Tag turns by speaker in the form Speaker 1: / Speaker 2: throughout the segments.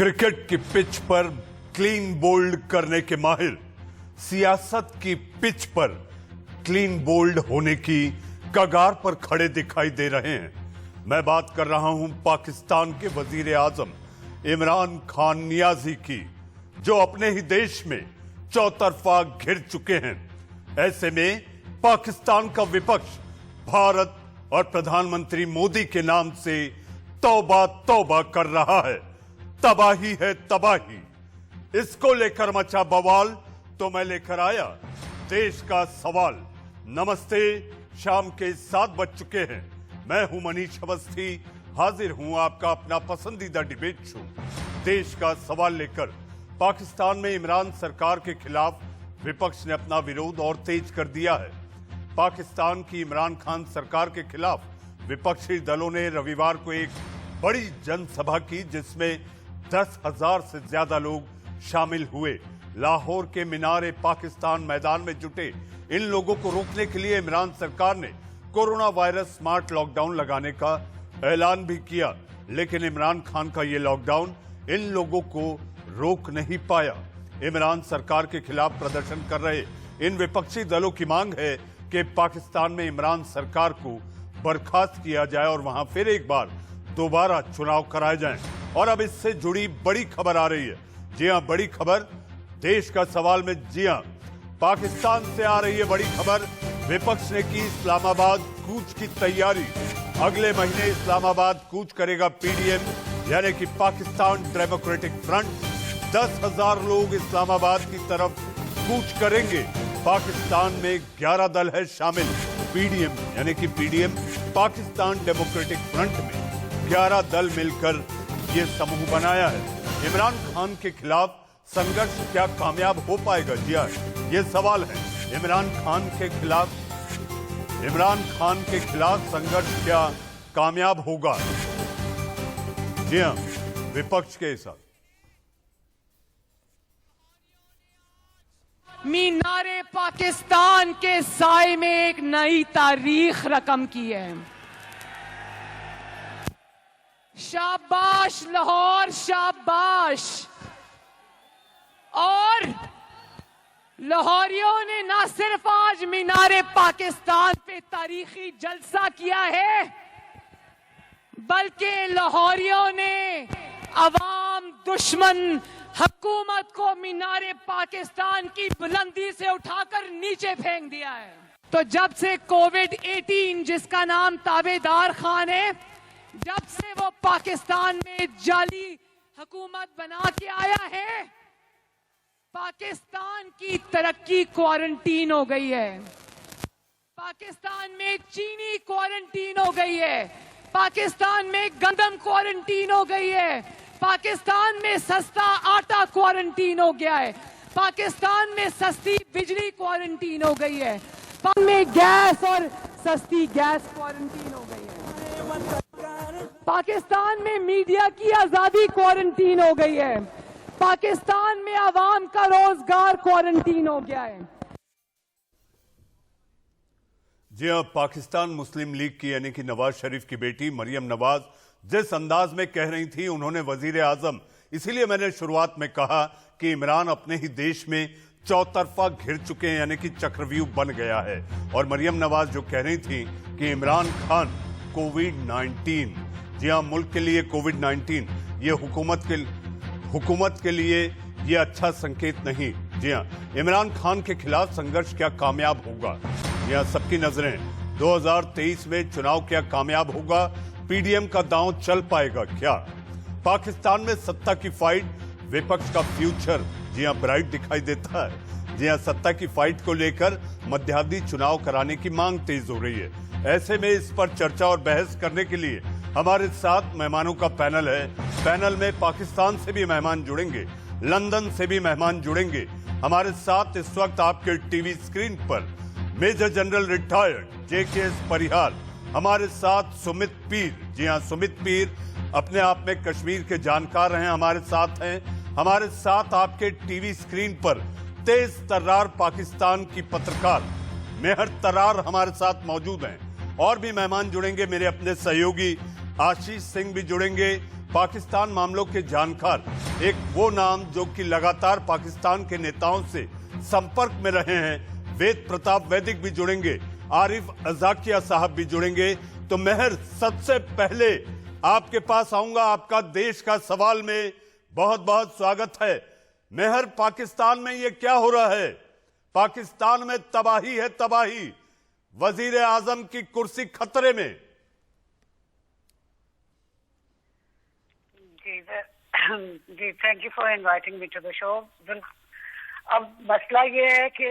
Speaker 1: Cricket की pitch पर clean bowled करने के माहिर सियासत की पिच पर क्लीन बोल्ड होने की कगार पर खड़े दिखाई दे रहे हैं। मैं बात कर रहा हूं पाकिस्तान के वजीर आजम इमरान खान नियाजी की, जो अपने ही देश में चौतरफा घिर चुके हैं। ऐसे में पाकिस्तान का विपक्ष भारत और प्रधानमंत्री मोदी के नाम से तौबा तौबा कर रहा है। तबाही है तबाही। इसको लेकर मचा बवाल तो मैं लेकर आया देश का सवाल। नमस्ते, शाम के 7 बज चुके हैं। मैं हूं मनीष अवस्थी, हाजिर हूं आपका अपना पसंदीदा डिबेट शो देश का सवाल लेकर। पाकिस्तान में इमरान सरकार के खिलाफ विपक्ष ने अपना विरोध और तेज कर दिया है। पाकिस्तान की इमरान खान सरकार के खिलाफ विपक्षी दलों ने रविवार को एक बड़ी जनसभा की, जिसमें 10,000 से ज्यादा लोग शामिल हुए। लाहौर के मीनार पाकिस्तान मैदान में जुटे इन लोगों को रोकने के लिए इमरान सरकार ने कोरोना वायरस स्मार्ट लॉकडाउन लगाने का ऐलान भी किया, लेकिन इमरान खान का ये लॉकडाउन इन लोगों को रोक नहीं पाया। इमरान सरकार के खिलाफ प्रदर्शन कर रहे इन विपक्षी दलों की मांग है कि पाकिस्तान में इमरान सरकार को बर्खास्त किया जाए और वहां फिर एक बार दोबारा चुनाव कराए जाएं। और अब इससे जुड़ी बड़ी खबर आ रही है। जी हां, बड़ी खबर देश का सवाल में। जी हां, पाकिस्तान से आ रही है बड़ी खबर। विपक्ष ने की इस्लामाबाद कूच की तैयारी। अगले महीने इस्लामाबाद कूच करेगा पीडीएम, यानी कि पाकिस्तान डेमोक्रेटिक फ्रंट। 10,000 लोग इस्लामाबाद की तरफ कूच करेंगे। पाकिस्तान में 11 दल है शामिल। पीडीएम यानी कि पीडीएम पाकिस्तान डेमोक्रेटिक फ्रंट में 11 दल मिलकर ये समूह बनाया है। इमरान खान के खिलाफ संघर्ष क्या कामयाब हो पाएगा? जी हां, ये सवाल है। इमरान खान के खिलाफ संघर्ष क्या कामयाब होगा? जी हां, विपक्ष के हिसाब
Speaker 2: मीनारे पाकिस्तान के साए में एक नई तारीख रकम की है। शाबाश लाहौर, शाबाश। और लाहौरियों ने ना सिर्फ आज मीनारे पाकिस्तान पे तारीखी जलसा किया है, बल्कि लाहौरियों ने अवाम दुश्मन हुकूमत को मीनारे पाकिस्तान की बुलंदी से उठाकर नीचे फेंक दिया है। तो जब से कोविड-18, जिसका नाम ताबेदार खान है, जब से वो पाकिस्तान में जाली हुकूमत बना के आया है, पाकिस्तान की तरक्की क्वारंटीन हो गई है। पाकिस्तान में चीनी क्वारंटीन हो गई है। पाकिस्तान में गंदम क्वारंटीन हो गई है। पाकिस्तान में सस्ता आटा क्वारंटीन हो गया है। पाकिस्तान में सस्ती बिजली क्वारंटीन हो गई है। पाकिस्तान में गैस और सस्ती गैस क्वारंटीन हो गई है। पाकिस्तान में मीडिया की आजादी क्वारंटीन हो गई है। पाकिस्तान में आवाम का रोजगार क्वारंटीन हो गया है।
Speaker 1: जी हां, पाकिस्तान मुस्लिम लीग की यानी कि नवाज शरीफ की बेटी मरियम नवाज जिस अंदाज में कह रही थी, उन्होंने वजीर आजम, इसीलिए मैंने शुरुआत में कहा कि इमरान अपने ही देश में चौतरफा घिर चुके हैं, यानी कि चक्रव्यूह बन गया है। और मरियम नवाज जो कह रही थी कि इमरान खान कोविड-19, जी हां, मुल्क के लिए कोविड-19 ये हुकूमत के लिए ये अच्छा संकेत नहीं। जी हां, इमरान खान के खिलाफ संघर्ष क्या कामयाब होगा? जी हां, सबकी नजरें 2023 में चुनाव क्या कामयाब होगा? पीडीएम का दांव चल पाएगा क्या? पाकिस्तान में सत्ता की फाइट, विपक्ष का फ्यूचर जी हां ब्राइट दिखाई देता है। जी हां, सत्ता की फाइट को लेकर मध्यावधि चुनाव कराने की मांग तेज हो रही है। ऐसे में इस पर चर्चा और बहस करने के लिए हमारे साथ मेहमानों का पैनल है। पैनल में पाकिस्तान से भी मेहमान जुड़ेंगे, लंदन से भी मेहमान जुड़ेंगे। हमारे साथ इस वक्त आपके टीवी स्क्रीन पर मेजर जनरल रिटायर्ड जेकेएस परिहार, हमारे साथ सुमित पीर। जी हां, सुमित पीर अपने आप में कश्मीर के जानकार हैं, हमारे साथ हैं। हमारे साथ आपके टीवी स्क्रीन पर तेज तर्रार पाकिस्तान की पत्रकार मेहर तरार हमारे साथ मौजूद हैं। और भी मेहमान जुड़ेंगे, मेरे अपने सहयोगी आशीष सिंह भी जुड़ेंगे, पाकिस्तान मामलों के जानकार, एक वो नाम जो कि लगातार पाकिस्तान के नेताओं से संपर्क में रहे हैं। वेद प्रताप वैदिक भी जुड़ेंगे, आरिफ अजाकिया साहब भी जुड़ेंगे। तो मेहर, सबसे पहले आपके पास आऊंगा, आपका देश का सवाल में बहुत बहुत स्वागत है। मेहर, पाकिस्तान में ये क्या हो रहा है? पाकिस्तान में तबाही है, तबाही। वजीर आजम की कुर्सी खतरे में।
Speaker 3: जी, thank you for inviting me to the show. अब मसला ये है कि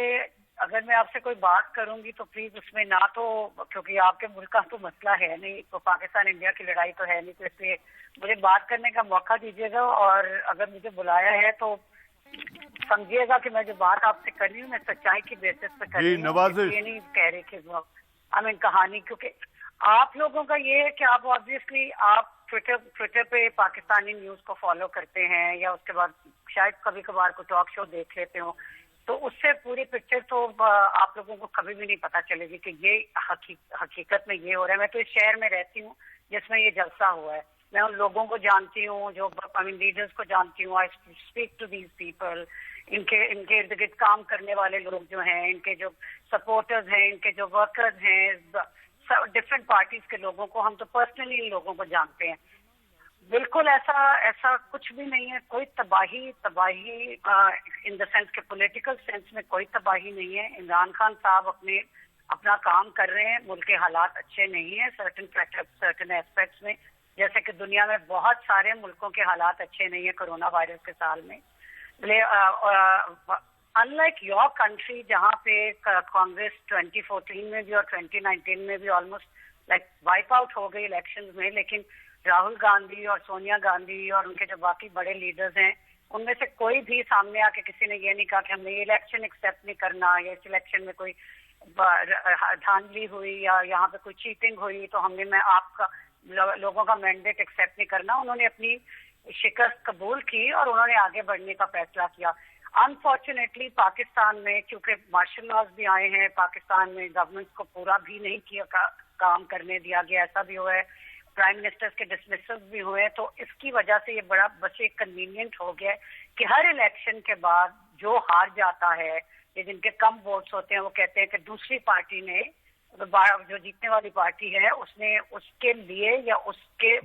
Speaker 3: अगर मैं आपसे कोई बात करूंगी तो प्लीज उसमें ना, तो क्योंकि आपके मुल्क का तो मसला है नहीं, तो पाकिस्तान इंडिया की लड़ाई तो है नहीं, तो इसलिए मुझे बात करने का मौका दीजिएगा। और अगर मुझे बुलाया है तो समझिएगा कि मैं जो बात आपसे कर रही हूँ मैं सच्चाई की बेसिस पे कर रही हूँ, ये नहीं कह रही कि कहानी। क्योंकि आप लोगों का ये है कि आप ऑब्वियसली आप ट्विटर पे पाकिस्तानी न्यूज को फॉलो करते हैं, या उसके बाद शायद कभी कभार को टॉक शो देख लेते हो, तो उससे पूरी पिक्चर तो आप लोगों को कभी भी नहीं पता चलेगी कि ये हकीकत में ये हो रहा है। मैं तो इस शहर में रहती हूँ जिसमें ये जलसा हुआ है। मैं उन लोगों को जानती हूँ जो लीडर्स को जानती हूँ। I speak to these people. इनके इर्द गिर्द काम करने वाले लोग जो हैं, इनके जो सपोर्टर्स हैं, इनके जो वर्कर्स हैं, डिफरेंट पार्टीज के लोगों को हम तो पर्सनली इन लोगों को जानते हैं। बिल्कुल ऐसा कुछ भी नहीं है। कोई तबाही इन द सेंस के पॉलिटिकल सेंस में कोई तबाही नहीं है। इमरान खान साहब अपना काम कर रहे हैं। मुल्क के हालात अच्छे नहीं है सर्टेन एस्पेक्ट्स में, जैसे कि दुनिया में बहुत सारे मुल्कों के हालात अच्छे नहीं है कोरोना वायरस के साल में। अनलाइक योर कंट्री जहाँ पे कांग्रेस 2014 में भी और 2019 में भी ऑलमोस्ट लाइक वाइप आउट हो गई इलेक्शंस में, लेकिन राहुल गांधी और सोनिया गांधी और उनके जो बाकी बड़े लीडर्स हैं, उनमें से कोई भी सामने आके किसी ने ये नहीं कहा कि हमने ये इलेक्शन एक्सेप्ट नहीं करना, या इस इलेक्शन में कोई धांधली हुई या यहाँ पे कोई चीटिंग हुई तो मैं आपका लोगों का मैंडेट एक्सेप्ट नहीं करना। उन्होंने अपनी शिकस्त कबूल की और उन्होंने आगे बढ़ने का फैसला किया। अनफॉर्चुनेटली पाकिस्तान में क्योंकि मार्शल लॉज भी आए हैं, पाकिस्तान में गवर्नमेंट को पूरा भी नहीं किया काम करने दिया गया, ऐसा भी हुआ है। प्राइम मिनिस्टर्स के डिसमिसल्स भी हुए, तो इसकी वजह से ये बड़ा बस एक कन्वीनियंट हो गया है कि हर इलेक्शन के बाद जो हार जाता है या जिनके कम वोट्स होते हैं वो कहते हैं कि दूसरी पार्टी ने, जो जीतने वाली पार्टी है उसने उसके लिए या उसके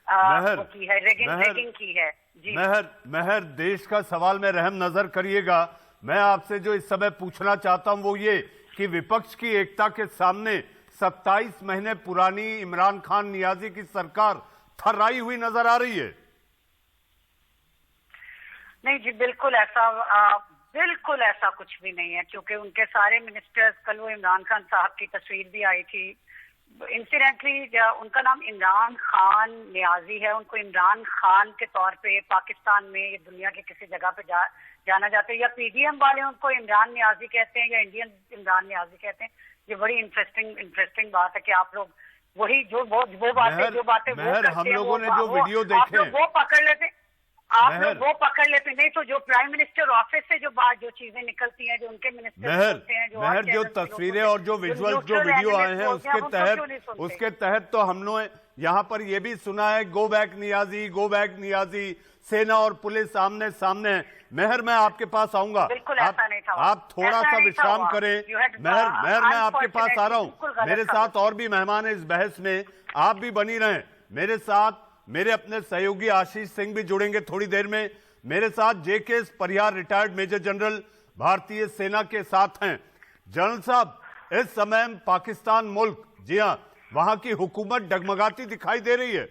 Speaker 3: की है रेगिंग की है। जी
Speaker 1: मेहर, देश का सवाल में रहम नजर करिएगा। मैं आपसे जो इस समय पूछना चाहता हूं वो ये कि विपक्ष की एकता के सामने 27 महीने पुरानी इमरान खान नियाजी की सरकार थर्राई हुई नजर आ रही है।
Speaker 3: नहीं जी, बिल्कुल ऐसा कुछ भी नहीं है, क्योंकि उनके सारे मिनिस्टर्स, कल वो इमरान खान साहब की तस्वीर भी आई थी। इंसिडेंटली उनका नाम इमरान खान नियाजी है। उनको इमरान खान के तौर पे पाकिस्तान में या दुनिया के किसी जगह पे जाना जाता है, या पीडीएम वाले उनको इमरान नियाजी कहते हैं या इंडियन इमरान नियाजी कहते हैं। ये बड़ी इंटरेस्टिंग बात है कि आप लोग वही वो बातें वो करते हैं,
Speaker 1: हम लोगों ने जो वीडियो देखे
Speaker 3: वो पकड़ लेते, आप लोग वो पकड़ लेते नहीं, तो जो प्राइम मिनिस्टर ऑफिस से जो चीजें निकलती हैं, जो उनके मिनिस्टर होते हैं,
Speaker 1: जो तस्वीरें और जो विजुअल्स जो वीडियो आए हैं उसके तहत तो हमने यहाँ पर ये भी सुना है गो बैक नियाजी, सेना और पुलिस आमने सामने। मेहर, मैं आपके पास आऊंगा, आप थोड़ा सा विश्राम करें। मेहर, मैं आपके पास आ रहा हूं। मेरे साथ और भी मेहमान है इस बहस में, आप भी बनी रहें मेरे साथ। मेरे अपने सहयोगी आशीष सिंह भी जुड़ेंगे थोड़ी देर में। मेरे साथ जेके परिहार, रिटायर्ड मेजर जनरल, भारतीय सेना के साथ हैं। जनरल साहब, इस समय पाकिस्तान मुल्क, जी हां, वहां की हुकूमत डगमगाती दिखाई दे रही है,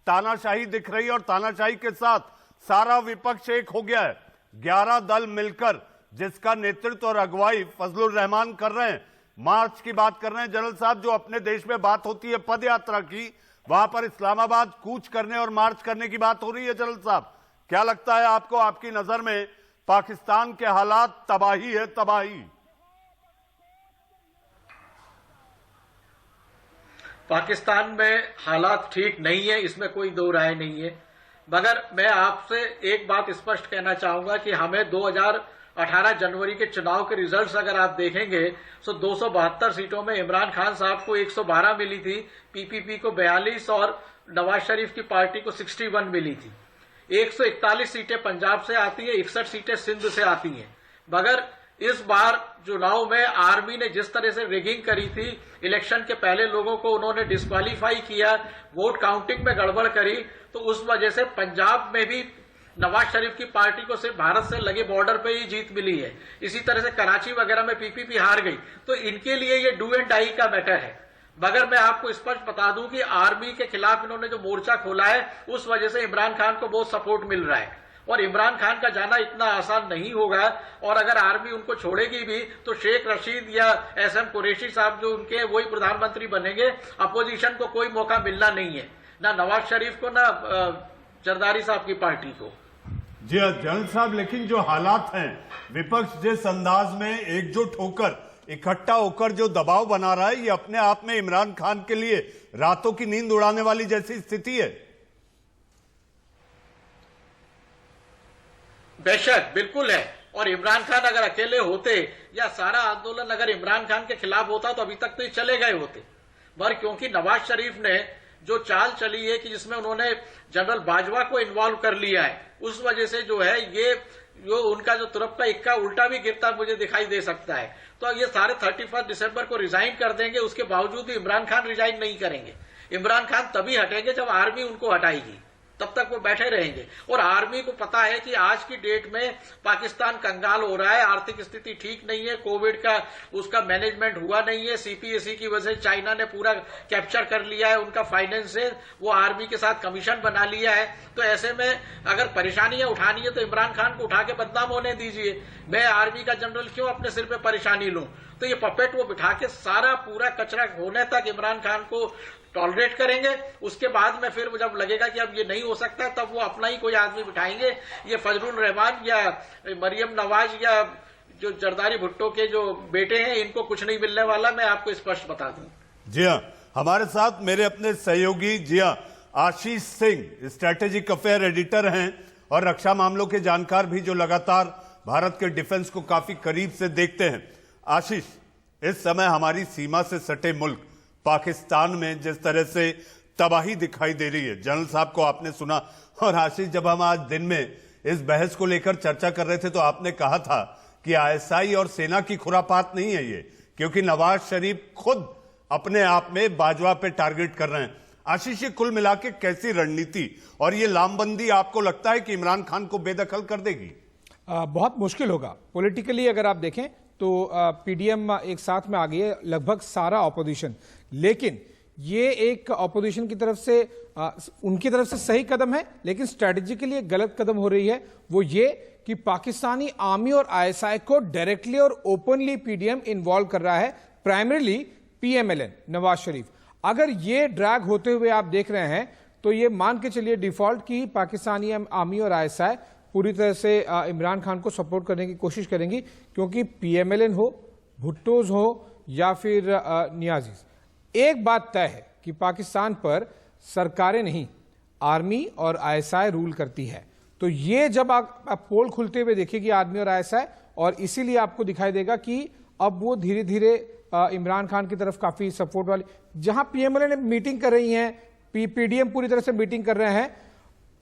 Speaker 1: तानाशाही दिख रही है, और तानाशाही के साथ सारा विपक्ष एक हो गया है। 11 दल मिलकर जिसका नेतृत्व और अगुवाई फजलुर रहमान कर रहे हैं, मार्च की बात कर रहे हैं। जनरल साहब, जो अपने देश में बात होती है पद यात्रा की, वहां पर इस्लामाबाद कूच करने और मार्च करने की बात हो रही है। जनरल साहब, क्या लगता है आपको, आपकी नजर में पाकिस्तान के हालात तबाही है, तबाही?
Speaker 4: पाकिस्तान में हालात ठीक नहीं है, इसमें कोई दो राय नहीं है। मगर मैं आपसे एक बात स्पष्ट कहना चाहूंगा कि हमें 18 जनवरी के चुनाव के रिजल्ट्स अगर आप देखेंगे तो 272 सीटों में इमरान खान साहब को 112 मिली थी, पीपीपी को 42 और नवाज शरीफ की पार्टी को 61 मिली थी। 141 सीटें पंजाब से आती है, 61 सीटें सिंध से आती हैं। मगर इस बार चुनाव में आर्मी ने जिस तरह से रिगिंग करी थी, इलेक्शन के पहले लोगों को उन्होंने डिस्क्वालीफाई किया, वोट काउंटिंग में गड़बड़ करी, तो उस वजह से पंजाब में भी नवाज शरीफ की पार्टी को सिर्फ भारत से लगे बॉर्डर पे ही जीत मिली है। इसी तरह से कराची वगैरह में पीपीपी हार गई। तो इनके लिए ये डू एंड डाई का मैटर है। मगर मैं आपको स्पष्ट बता दूं कि आर्मी के खिलाफ इन्होंने जो मोर्चा खोला है, उस वजह से इमरान खान को बहुत सपोर्ट मिल रहा है और इमरान खान का जाना इतना आसान नहीं होगा। और अगर आर्मी उनको छोड़ेगी भी तो शेख रशीद या एसएम कुरैशी साहब जो उनके वही प्रधानमंत्री बनेंगे। अपोजिशन को कोई मौका मिलना नहीं है, ना नवाज शरीफ को ना जरदारी साहब की पार्टी को।
Speaker 1: जी हाँ जनरल साहब, लेकिन जो हालात हैं, विपक्ष जिस अंदाज में एकजुट होकर इकट्ठा होकर जो दबाव बना रहा है, ये अपने आप में इमरान खान के लिए रातों की नींद उड़ाने वाली जैसी स्थिति है।
Speaker 4: बेशक बिल्कुल है। और इमरान खान अगर अकेले होते या सारा आंदोलन अगर इमरान खान के खिलाफ होता तो अभी तक तो ये चले गए होते। पर क्योंकि नवाज शरीफ ने जो चाल चली है कि जिसमें उन्होंने जनरल बाजवा को इन्वॉल्व कर लिया है, उस वजह से जो है ये जो उनका जो तुरप का इक्का उल्टा भी गिरता मुझे दिखाई दे सकता है। तो ये सारे 31 दिसंबर को रिजाइन कर देंगे, उसके बावजूद भी इमरान खान रिजाइन नहीं करेंगे। इमरान खान तभी हटेंगे जब आर्मी उनको हटाएगी, तब तक वो बैठे रहेंगे। और आर्मी को पता है कि आज की डेट में पाकिस्तान कंगाल हो रहा है, आर्थिक स्थिति ठीक नहीं है, कोविड का उसका मैनेजमेंट हुआ नहीं है, सीपीएसई की वजह से चाइना ने पूरा कैप्चर कर लिया है उनका फाइनेंस से, वो आर्मी के साथ कमीशन बना लिया है। तो ऐसे में अगर परेशानियां उठानी है तो इमरान खान को उठा के बदनाम होने दीजिए। मैं आर्मी का जनरल क्यों अपने सिर पे परेशानी लूं? तो ये पपेट वो बिठा के सारा पूरा कचरा होने तक इमरान खान को टॉलरेट करेंगे। उसके बाद में फिर जब लगेगा कि अब ये नहीं हो सकता, तब वो अपना ही कोई आदमी बिठाएंगे। ये फजलुर रहमान या मरियम नवाज या जो जरदारी भुट्टो के जो बेटे हैं, इनको कुछ नहीं मिलने वाला, मैं आपको स्पष्ट बता दूं।
Speaker 1: जी हाँ, हमारे साथ मेरे अपने सहयोगी जी हाँ Ashish Singh strategic affair editor हैं और रक्षा मामलों के जानकार भी, जो लगातार भारत के डिफेंस को काफी करीब से देखते हैं। आशीष, इस समय हमारी सीमा से सटे मुल्क पाकिस्तान में जिस तरह से तबाही दिखाई दे रही है, जनरल साहब को आपने सुना। और आशीष, जब हम आज दिन में इस बहस को लेकर चर्चा कर रहे थे तो आपने कहा था कि आईएसआई और सेना की खुरापात नहीं है ये, क्योंकि नवाज शरीफ खुद अपने आप में बाजवा पे टारगेट कर रहे हैं। आशीष, ये कुल मिला के कैसी रणनीति और ये लामबंदी आपको लगता है कि इमरान खान को बेदखल कर देगी?
Speaker 5: बहुत मुश्किल होगा पॉलिटिकली। अगर आप देखें तो पीडीएम एक साथ में आ गई है, लगभग सारा ऑपोजिशन। लेकिन ये एक ऑपोजिशन की तरफ से उनकी तरफ से सही कदम है, लेकिन स्ट्रेटेजिकली एक गलत कदम हो रही है। वो ये कि पाकिस्तानी आर्मी और आईएसआई को डायरेक्टली और ओपनली पीडीएम इन्वॉल्व कर रहा है, प्राइमरीली पीएमएलएन नवाज शरीफ। अगर ये ड्रैग होते हुए आप देख रहे हैं तो ये मान के चलिए डिफॉल्ट की पाकिस्तानी आर्मी और आईएसआई पूरी तरह से इमरान खान को सपोर्ट करने की कोशिश करेंगी, क्योंकि पीएमएलएन हो, भुट्टोज हो या फिर नियाजीज, एक बात तय है कि पाकिस्तान पर सरकारें नहीं, आर्मी और आईएसआई रूल करती है। तो ये जब आप पोल खुलते हुए देखिएगी आर्मी और आईएसआई, और इसीलिए आपको दिखाई देगा कि अब वो धीरे धीरे इमरान खान की तरफ काफी सपोर्ट वाली, जहां पीएमएलएन मीटिंग कर रही है, पीडीएम पूरी तरह से मीटिंग कर रहे हैं।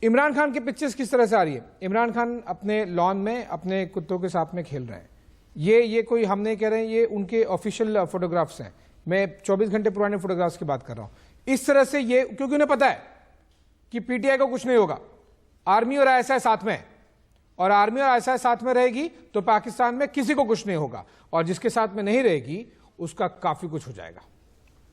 Speaker 5: इमरान खान की पिक्चर्स किस तरह से आ रही है? इमरान खान अपने लॉन में अपने कुत्तों के साथ में खेल रहे हैं। ये कोई हम नहीं कह रहे हैं, ये उनके ऑफिशियल फोटोग्राफ्स हैं। मैं 24 घंटे पुराने फोटोग्राफ्स की बात कर रहा हूं। इस तरह से ये, क्योंकि उन्हें पता है कि पीटीआई को कुछ नहीं होगा, आर्मी और आईएसआई साथ में है, और आर्मी और आईएसआई साथ में रहेगी तो पाकिस्तान में किसी को कुछ नहीं होगा, और जिसके साथ में नहीं रहेगी उसका काफी कुछ हो जाएगा।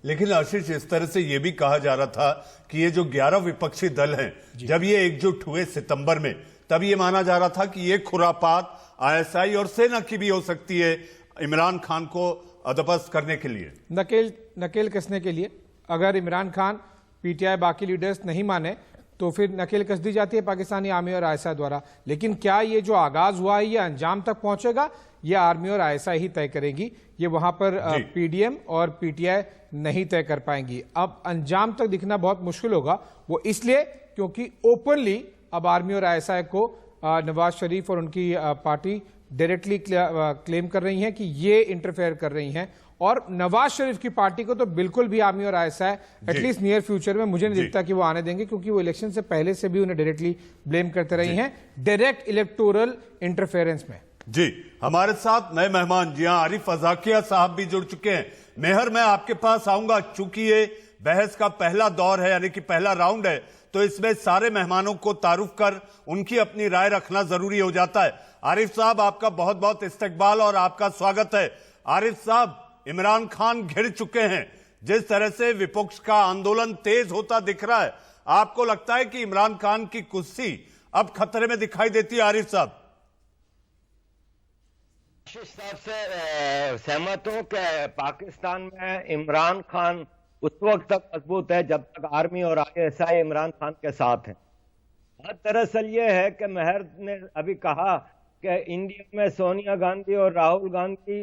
Speaker 1: लेकिन आशीष, इस तरह से यह भी कहा जा रहा था कि ये जो 11 विपक्षी दल हैं, जब ये एकजुट हुए सितंबर में, तब ये माना जा रहा था कि ये खुरापात आईएसआई और सेना की भी हो सकती है इमरान खान को अदबस्त करने के लिए,
Speaker 5: नकेल कसने के लिए। अगर इमरान खान, पीटीआई, बाकी लीडर्स नहीं माने तो फिर नकेल कस दी जाती है पाकिस्तानी आर्मी और आईएसआई द्वारा। लेकिन क्या ये जो आगाज हुआ है ये अंजाम तक पहुंचेगा, ये आर्मी और आईएसआई ही तय करेंगी। ये वहां पर पीडीएम और पीटीआई नहीं तय कर पाएंगी। अब अंजाम तक दिखना बहुत मुश्किल होगा, वो इसलिए क्योंकि ओपनली अब आर्मी और आईएसआई को नवाज शरीफ और उनकी पार्टी डायरेक्टली क्लेम कर रही हैं कि ये इंटरफेयर कर रही हैं। और नवाज शरीफ की पार्टी को तो बिल्कुल भी आर्मी और आईएसआई एटलीस्ट नियर फ्यूचर में मुझे नहीं दिखता कि वो आने देंगे, क्योंकि वो इलेक्शन से पहले से भी उन्हें डायरेक्टली ब्लेम करते रही हैं डायरेक्ट इलेक्टोरल इंटरफेरेंस में।
Speaker 1: जी, हमारे साथ नए मेहमान जी हाँ आरिफ अजाकिया साहब भी जुड़ चुके हैं। मेहर, मैं आपके पास आऊंगा, चूंकि ये बहस का पहला दौर है यानी कि पहला राउंड है, तो इसमें सारे मेहमानों को तारुफ कर उनकी अपनी राय रखना जरूरी हो जाता है। आरिफ साहब, आपका बहुत बहुत इस्तकबाल और आपका स्वागत है। आरिफ साहब, इमरान खान घिर चुके हैं, जिस तरह से विपक्ष का आंदोलन तेज होता दिख रहा है, आपको लगता है कि इमरान खान की कुर्सी अब खतरे में दिखाई देती है? आरिफ साहब।
Speaker 6: साहब से सहमत हूं कि पाकिस्तान में इमरान खान उस वक्त तक मजबूत है जब तक आर्मी और आईएसआई इमरान खान के साथ हैं। बात दरअसल ये है कि मेहर ने अभी कहा कि इंडिया में सोनिया गांधी और राहुल गांधी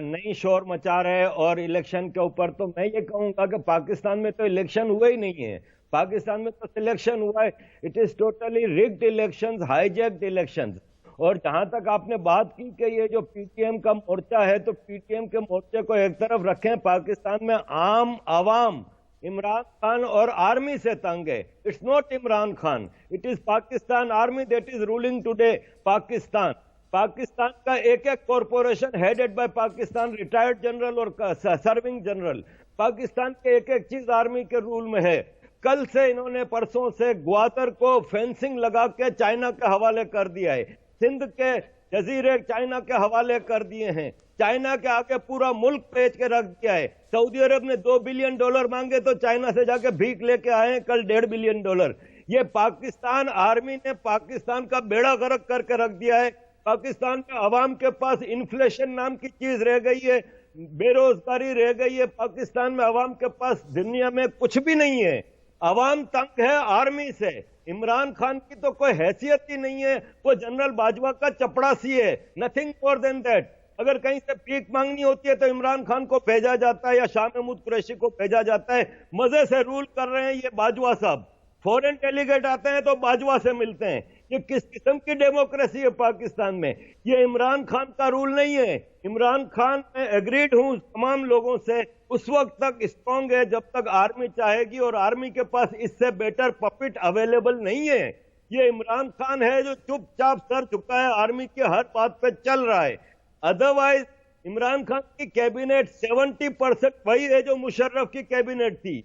Speaker 6: नई शोर मचा रहे और इलेक्शन के ऊपर, तो मैं ये कहूंगा कि पाकिस्तान में तो इलेक्शन हुए ही नहीं है। पाकिस्तान में तो सिलेक्शन हुआ है। It is totally rigged elections, hijacked elections. और जहां तक आपने बात की कि ये जो पीटीएम का मोर्चा है, तो पीटीएम के मोर्चे को एक तरफ रखें, पाकिस्तान में आम आवाम इमरान खान और आर्मी से तंग है। It's not Imran Khan, it is Pakistan army that is ruling today Pakistan. Pakistan का एक एक corporation headed by Pakistan retired general और सर्विंग जनरल, पाकिस्तान के एक एक चीज आर्मी के रूल में है। कल से इन्होंने, परसों से ग्वादर को फेंसिंग लगा के चाइना के हवाले कर दिया है, सिंध के जजीरे चाइना के हवाले कर दिए हैं, चाइना के आगे पूरा मुल्क बेच के रख दिया है। सऊदी अरब ने $2 बिलियन मांगे तो चाइना से जाके भीख लेके आए हैं कल $1.5 बिलियन। ये पाकिस्तान आर्मी ने पाकिस्तान का बेड़ा गर्क करके रख दिया है। पाकिस्तान में अवाम के पास इन्फ्लेशन नाम की चीज रह गई है, बेरोजगारी रह गई है। पाकिस्तान में अवाम के पास दुनिया में कुछ भी नहीं है। अवाम तंग है आर्मी से। इमरान खान की तो कोई हैसियत ही नहीं है, वो जनरल बाजवा का चपड़ासी है, नथिंग मोर देन दैट। अगर कहीं से भीख मांगनी होती है तो इमरान खान को भेजा जाता है या शाह महमूद कुरैशी को भेजा जाता है। मजे से रूल कर रहे हैं ये बाजवा साहब। फॉरेन डेलीगेट आते हैं तो बाजवा से मिलते हैं। ये किस किस्म की डेमोक्रेसी है पाकिस्तान में? ये इमरान खान का रूल नहीं है। इमरान खान, मैं एग्रीड हूं तमाम लोगों से, उस वक्त तक स्ट्रांग है जब तक आर्मी चाहेगी, और आर्मी के पास इससे बेटर पपिट अवेलेबल नहीं है। ये इमरान खान है जो चुपचाप सर झुका है, आर्मी की हर बात पे चल रहा है। अदरवाइज इमरान खान की कैबिनेट 70% वही है जो मुशर्रफ की कैबिनेट थी।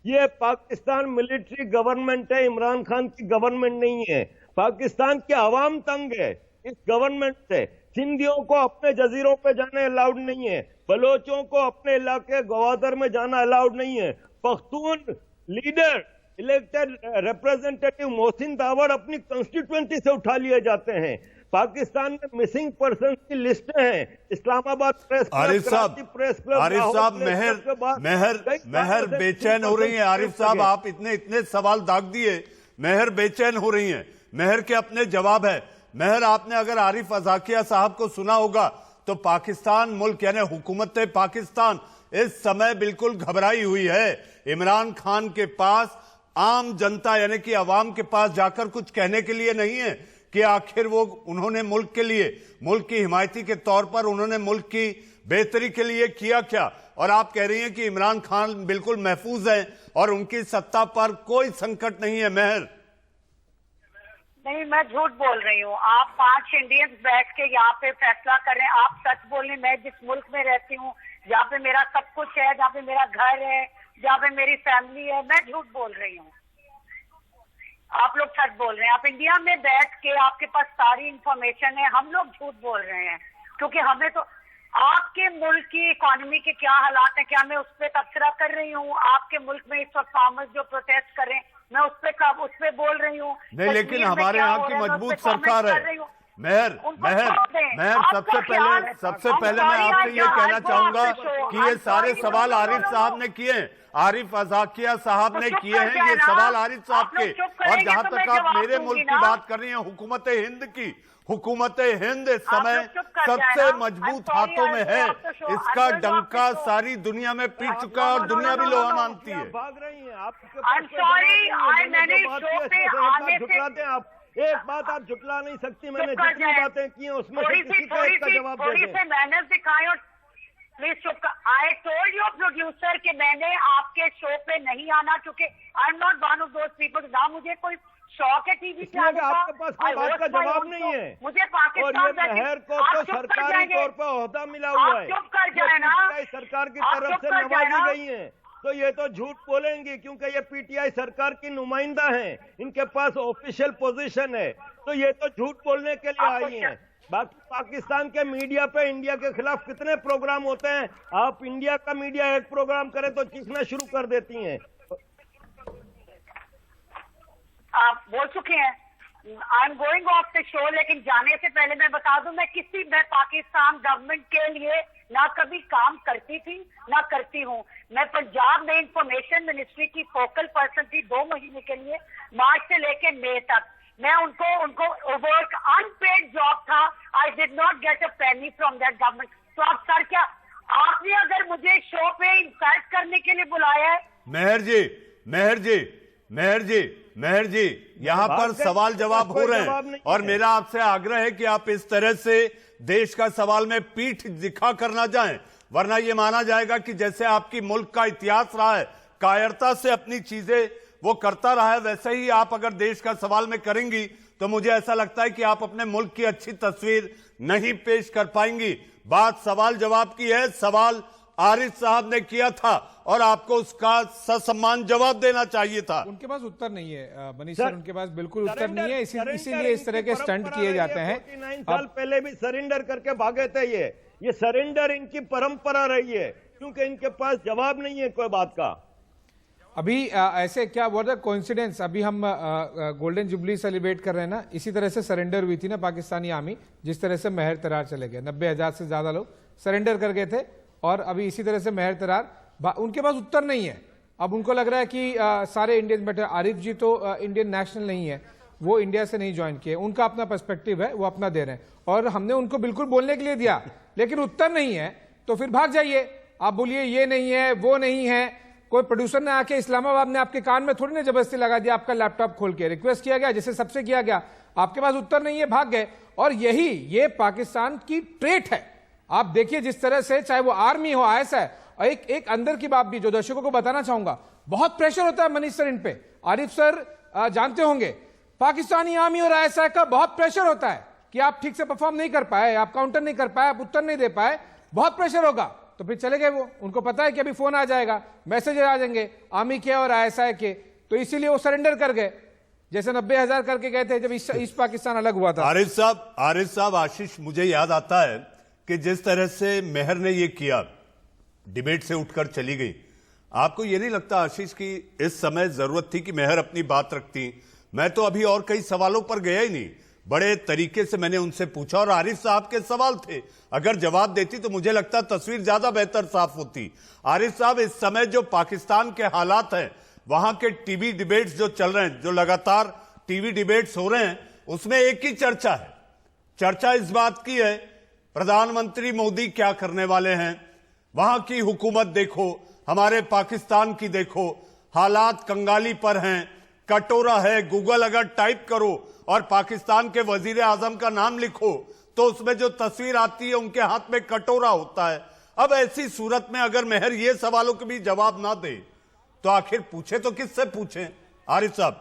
Speaker 6: ये पाकिस्तान मिलिट्री गवर्नमेंट है, इमरान खान की गवर्नमेंट नहीं है। पाकिस्तान के अवाम तंग है इस गवर्नमेंट से। सिंधियों को अपने जजीरों पे जाना अलाउड नहीं है, बलोचों को अपने इलाके ग्वादर में जाना अलाउड नहीं है। Pakhtun leader elected representative Mohsin Dawar अपनी कंस्टिट्यूएंसी से उठा लिए जाते हैं। पाकिस्तान में मिसिंग पर्सन की लिस्टें हैं। इस्लामाबाद प्रेस क्लब,
Speaker 1: आरिफ साहब,
Speaker 6: प्रेस क्लब,
Speaker 1: आरिफ साहब, मेहर बेचैन हो रही है। आरिफ साहब, आप इतने सवाल दाग दिए, मेहर बेचैन हो रही हैं। मेहर के अपने जवाब है। मेहर, आपने अगर आरिफ अजाकिया साहब को सुना होगा तो पाकिस्तान मुल्क यानी हुकूमत पाकिस्तान इस समय बिल्कुल घबराई हुई है। इमरान खान के पास आम जनता यानी कि अवाम के पास जाकर कुछ कहने के लिए नहीं है कि आखिर वो उन्होंने मुल्क के लिए, मुल्क की हिमायती के तौर पर उन्होंने मुल्क की बेहतरी के लिए किया क्या। और आप कह रही हैं कि इमरान खान बिल्कुल महफूज हैं और उनकी सत्ता पर कोई संकट नहीं है। मेहर,
Speaker 3: नहीं, मैं झूठ बोल रही हूँ। आप 5 इंडियंस बैठ के यहाँ पे फैसला कर रहे हैं। आप सच बोल रहे हैं। मैं जिस मुल्क में रहती हूँ, जहाँ पे मेरा सब कुछ है, जहाँ पे मेरा घर है, जहाँ पे मेरी फैमिली है, मैं झूठ बोल रही हूँ। आप लोग सच बोल रहे हैं। आप इंडिया में बैठ के, आपके पास सारी इंफॉर्मेशन है। हम लोग झूठ बोल रहे हैं क्योंकि हमें तो आपके मुल्क की इकोनॉमी के क्या हालात है, क्या मैं उस पर तबसरा कर रही हूँ? आपके मुल्क में इस वक्त फार्मर्स जो प्रोटेस्ट कर रहे हैं, मैं उस पे बोल रही हूँ।
Speaker 1: नहीं, लेकिन हमारे यहाँ की मजबूत सरकार है। मेहर, सबसे पहले मैं आपसे ये कहना चाहूंगा कि ये सारे सवाल आरिफ साहब ने किए हैं, आरिफ अजाकिया साहब ने किए हैं ये सवाल आरिफ साहब के। और जहां तक आप मेरे मुल्क की बात कर रही हैं, हुकूमत हिंद की, हुकूमत हिंद इस समय सबसे मजबूत हाथों में है। इसका डंका सारी दुनिया में पीट चुका है और दुनिया भी लोहा मानती है।
Speaker 6: भाग रही हैं आप। एक बात आप झुटला नहीं सकती, मैंने जितनी बातें की हैं उसमें से किसी का एक का जवाब दे
Speaker 3: थोड़ी
Speaker 6: दें।
Speaker 3: से मेहनत दिखाएं और प्लीज चुप कर। आई टोल्ड योर प्रोड्यूसर कि मैंने आपके शो पे नहीं आना, क्योंकि I am not one of those people. ना मुझे कोई शौक है टीवी पे आने का,
Speaker 6: आपके पास कोई बात का जवाब नहीं है।
Speaker 3: मुझे पाकिस्तान
Speaker 6: और ये मेहर को तो सरकारी तौर पर ओहदा मिला हुआ है,
Speaker 3: चुप कर जाए ना,
Speaker 6: सरकार की तरफ से नवाजी गई है, तो ये तो झूठ बोलेंगी क्योंकि ये पीटीआई सरकार की नुमाइंदा हैं, इनके पास ऑफिशियल पोजीशन है, तो ये तो झूठ बोलने के लिए आई हैं। बाकी पाकिस्तान के मीडिया पे इंडिया के खिलाफ कितने प्रोग्राम होते हैं, आप इंडिया का मीडिया एक प्रोग्राम करे तो चीखना शुरू कर देती हैं।
Speaker 3: आप बोल चुके हैं, I am going of the show, लेकिन जाने से पहले मैं बता दूं, मैं पाकिस्तान गवर्नमेंट के लिए ना कभी काम करती थी ना करती हूं। मैं पंजाब में इंफॉर्मेशन मिनिस्ट्री की फोकल पर्सन थी 2 महीने के लिए, मार्च से लेके मई तक। मैं उनको वर्क अनपेड जॉब था, I did not get a Penney from that government. तो आप सर क्या आपने अगर मुझे शो पे इंसल्ट करने के लिए बुलाया है?
Speaker 1: मेहर जी यहाँ पर सवाल जवाब हो रहे हैं और मेरा आपसे आग्रह है कि आप इस तरह से देश का सवाल में पीठ दिखा कर ना जाएं, वरना यह माना जाएगा कि जैसे आपकी मुल्क का इतिहास रहा है, कायरता से अपनी चीजें वो करता रहा है, वैसे ही आप अगर देश का सवाल में करेंगी तो मुझे ऐसा लगता है कि आप अपने मुल्क की अच्छी तस्वीर नहीं पेश कर पाएंगी। बात सवाल जवाब की है, सवाल आरिफ साहब ने किया था और आपको उसका ससम्मान जवाब देना चाहिए था।
Speaker 5: उनके पास उत्तर नहीं है मनीष सर, उनके पास बिल्कुल उत्तर नहीं है, इसीलिए इस तरह के स्टंट किए जाते हैं।
Speaker 6: 49 साल पहले भी सरेंडर करके भागे थे, ये सरेंडर इनकी परंपरा रही है, क्योंकि इनके पास जवाब नहीं है कोई बात का।
Speaker 5: अभी ऐसे क्या हुआ था कोइंसिडेंस, अभी हम गोल्डन जुबली सेलिब्रेट कर रहे हैं ना, इसी तरह से सरेंडर हुई थी ना पाकिस्तानी आर्मी, जिस तरह से महर तरार चले गए, 90,000 से ज्यादा लोग सरेंडर कर गए थे, और अभी इसी तरह से महर तरार, उनके पास उत्तर नहीं है। अब उनको लग रहा है कि सारे इंडियन बैठे, आरिफ जी तो इंडियन नेशनल नहीं है, वो इंडिया से नहीं ज्वाइन किए, उनका अपना पर्सपेक्टिव है, वो अपना दे रहे हैं, और हमने उनको बिल्कुल बोलने के लिए दिया, लेकिन उत्तर नहीं है, तो फिर भाग जाइए, आप बोलिए ये नहीं है वो नहीं है। कोई प्रोड्यूसर ने आके इस्लामाबाद ने आपके कान में थोड़ी ना जबरदस्ती लगा दिया, आपका लैपटॉप खोल के रिक्वेस्ट किया गया, जैसे सबसे किया गया, आपके पास उत्तर नहीं है, भाग गए। और ये पाकिस्तान की ट्रेट है। आप देखिए जिस तरह से, चाहे वो आर्मी हो, ISI, और एक अंदर की बात भी जो दर्शकों को बताना चाहूंगा, बहुत प्रेशर होता है मनीष सर इन पे, आरिफ सर जानते होंगे, पाकिस्तानी आर्मी और ISI का बहुत प्रेशर होता है कि आप ठीक से परफॉर्म नहीं कर पाए, आप काउंटर नहीं कर पाए, आप उत्तर नहीं दे पाए, बहुत प्रेशर होगा। तो फिर चले गए वो, उनको पता है कि अभी फोन आ जाएगा, मैसेज आ जाएंगे आर्मी के और ISI के, तो इसीलिए वो सरेंडर कर गए, जैसे 90,000 करके गए थे जब ईस्ट पाकिस्तान अलग हुआ था।
Speaker 1: आरिफ साहब, आशीष, मुझे याद आता है कि जिस तरह से मेहर ने ये किया, डिबेट से उठकर चली गई, आपको ये नहीं लगता आशीष कि इस समय जरूरत थी कि मेहर अपनी बात रखती? मैं तो अभी और कई सवालों पर गया ही नहीं, बड़े तरीके से मैंने उनसे पूछा और आरिफ साहब के सवाल थे, अगर जवाब देती तो मुझे लगता तस्वीर ज्यादा बेहतर साफ होती। आरिफ साहब, इस समय जो पाकिस्तान के हालात हैं, वहां के टीवी डिबेट्स जो चल रहे हैं, जो लगातार टीवी डिबेट्स हो रहे हैं, उसमें एक ही चर्चा है, चर्चा इस बात की है प्रधानमंत्री मोदी क्या करने वाले हैं, वहां की हुकूमत देखो, हमारे पाकिस्तान की देखो, हालात कंगाली पर हैं, कटोरा है, गूगल अगर टाइप करो और पाकिस्तान के वजीर आजम का नाम लिखो तो उसमें जो तस्वीर आती है उनके हाथ में कटोरा होता है। अब ऐसी सूरत में अगर मेहर ये सवालों के भी जवाब ना दे तो आखिर पूछे तो किससे पूछे? आरिफ साहब,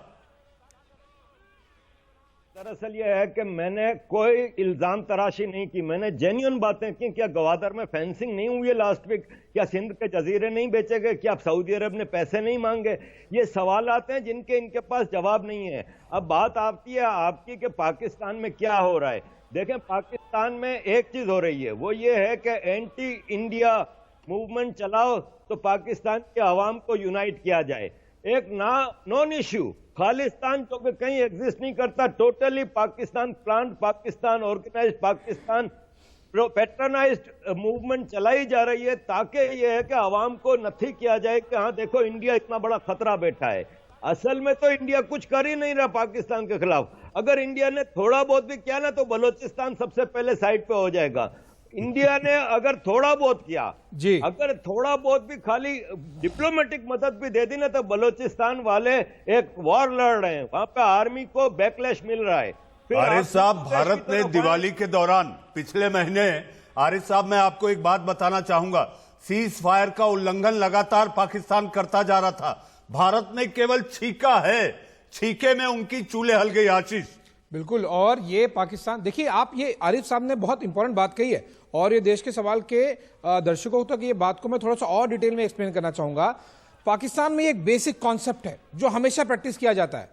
Speaker 6: दरअसल यह है कि मैंने कोई इल्जाम तराशी नहीं की, मैंने जेन्युइन बातें की। क्या गवादर में फेंसिंग नहीं हुई है लास्ट वीक? क्या सिंध के जजीरे नहीं बेचे गए? क्या सऊदी अरब ने पैसे नहीं मांगे? ये सवाल आते हैं जिनके इनके पास जवाब नहीं है। अब बात आती है आपकी कि पाकिस्तान में क्या हो रहा है। देखें, पाकिस्तान में एक चीज हो रही है, वो ये है कि एंटी इंडिया मूवमेंट चलाओ तो पाकिस्तान की आवाम को यूनाइट किया जाए। एक नॉन इश्यू खालिस्तान जो कि कहीं एग्जिस्ट नहीं करता, totally Pakistan plant, Pakistan organised, Pakistan patronised movement चलाई जा रही है ताकि यह है कि आवाम को नथी किया जाए कि हाँ देखो इंडिया इतना बड़ा खतरा बैठा है। असल में तो इंडिया कुछ कर ही नहीं रहा पाकिस्तान के खिलाफ। अगर इंडिया ने थोड़ा बहुत भी किया ना तो बलोचिस्तान सबसे पहले साइड पे हो जाएगा। इंडिया ने अगर थोड़ा बहुत किया
Speaker 5: जी,
Speaker 6: अगर थोड़ा बहुत भी खाली डिप्लोमेटिक मदद भी दे दी ना, तो बलूचिस्तान वाले एक वॉर लड़ रहे हैं, वहां पे आर्मी को बैकलैश मिल रहा है। फिर
Speaker 1: आरिफ साहब,
Speaker 6: आप
Speaker 1: भारत ने दिवाली के दौरान पिछले महीने, आरिफ साहब मैं आपको एक बात बताना चाहूंगा, सीज फायर का उल्लंघन लगातार पाकिस्तान करता जा रहा था। भारत ने केवल छीका है, छीके में उनकी चूल्हे हल गई। आशीष,
Speaker 5: बिल्कुल। और ये पाकिस्तान, देखिए आप, ये आरिफ साहब ने बहुत इंपॉर्टेंट बात कही है, और ये देश के सवाल के दर्शकों तक ये बात को मैं थोड़ा सा और डिटेल में एक्सप्लेन करना चाहूंगा। पाकिस्तान में एक बेसिक कॉन्सेप्ट है जो हमेशा प्रैक्टिस किया जाता है।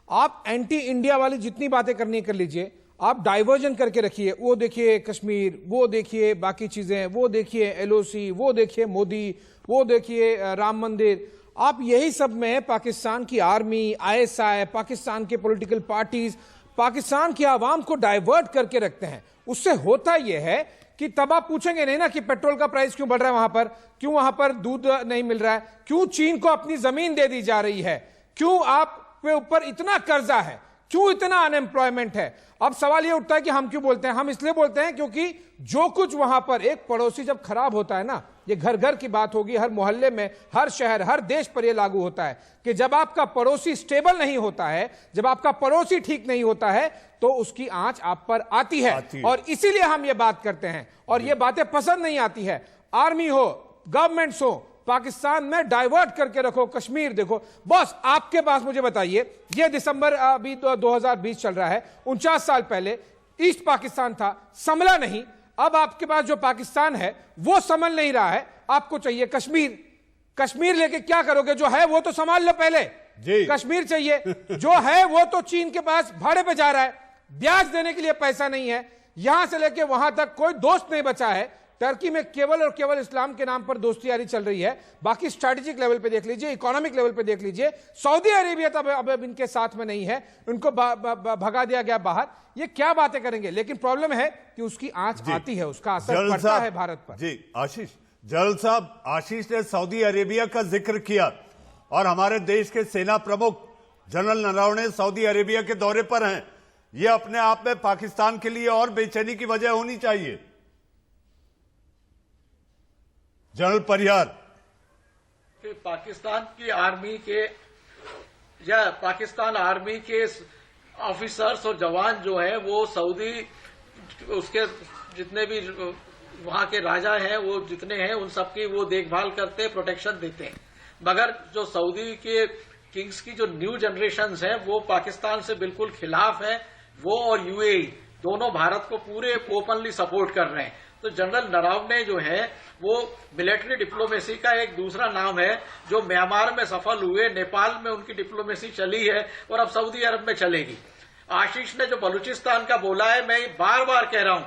Speaker 5: आप एंटी इंडिया वाली जितनी बातें करनी कर लीजिए, आप डाइवर्जन करके रखिए, वो देखिए कश्मीर, वो देखिए बाकी चीजें, वो देखिए एलओसी, वो देखिए मोदी, वो देखिए राम मंदिर। आप यही सब में पाकिस्तान की आर्मी, आईएसआई, पाकिस्तान के पॉलिटिकल पार्टीज पाकिस्तान की आवाम को डाइवर्ट करके रखते हैं। उससे होता यह है कि तब आप पूछेंगे नहीं ना कि पेट्रोल का प्राइस क्यों बढ़ रहा है वहां पर, क्यों वहां पर दूध नहीं मिल रहा है, क्यों चीन को अपनी जमीन दे दी जा रही है, क्यों आप पे ऊपर इतना कर्जा है, क्यों इतना अनएम्प्लॉयमेंट है। अब सवाल यह उठता है कि हम क्यों बोलते हैं। हम इसलिए बोलते हैं क्योंकि जो कुछ वहां पर, एक पड़ोसी जब खराब होता है ना, ये घर घर की बात होगी, हर मोहल्ले में, हर शहर, हर देश पर यह लागू होता है कि जब आपका पड़ोसी स्टेबल नहीं होता है, जब आपका पड़ोसी ठीक नहीं होता है, तो उसकी आंच आप पर आती है। और इसीलिए हम ये बात करते हैं, और ये बातें पसंद नहीं आती है। आर्मी हो, गवर्नमेंट्स हो, पाकिस्तान में डाइवर्ट करके रखो। कश्मीर देखो बॉस, आपके पास मुझे बताइए, ये दिसंबर अभी 2020 चल रहा है, 49 साल पहले ईस्ट पाकिस्तान था, संभला नहीं। अब आपके पास जो पाकिस्तान है वो संभल नहीं रहा है, आपको चाहिए कश्मीर। कश्मीर लेके क्या करोगे? जो है वो तो संभाल लो पहले जी। कश्मीर चाहिए, जो है वो तो चीन के पास भाड़े पे जा रहा है, ब्याज देने के लिए पैसा नहीं है, यहां से लेके वहां तक कोई दोस्त नहीं बचा है। टर्की में केवल और केवल इस्लाम के नाम पर दोस्तियारी चल रही है, बाकी स्ट्रैटेजिक लेवल पे देख लीजिए, इकोनॉमिक लेवल पे देख लीजिए, सऊदी अरेबिया तो अब इनके साथ में नहीं है, उनको भगा दिया गया बाहर। ये क्या बातें करेंगे? लेकिन प्रॉब्लम है कि उसकी आंच आती है, उसका असर पड़ता है भारत पर।
Speaker 1: जी आशीष, जल साहब, आशीष ने सऊदी अरेबिया का जिक्र किया, और हमारे देश के सेना प्रमुख जनरल नरवणे सऊदी अरेबिया के दौरे पर हैं। यह अपने आप में पाकिस्तान के लिए और बेचैनी की वजह होनी चाहिए। जनरल परिहार,
Speaker 4: कि पाकिस्तान की आर्मी के या पाकिस्तान आर्मी के ऑफिसर्स और जवान जो है वो सऊदी, उसके जितने भी वहां के राजा हैं वो जितने हैं उन सबकी वो देखभाल करते, प्रोटेक्शन देते हैं। मगर जो सऊदी के किंग्स की जो न्यू जनरेशन है वो पाकिस्तान से बिल्कुल खिलाफ है। वो और यूएई दोनों भारत को पूरे ओपनली सपोर्ट कर रहे हैं। तो जनरल नरवणे जो है वो मिलिट्री डिप्लोमेसी का एक दूसरा नाम है, जो म्यांमार में सफल हुए, नेपाल में उनकी डिप्लोमेसी चली है और अब सऊदी अरब में चलेगी। आशीष ने जो बलूचिस्तान का बोला है, मैं बार बार कह रहा हूं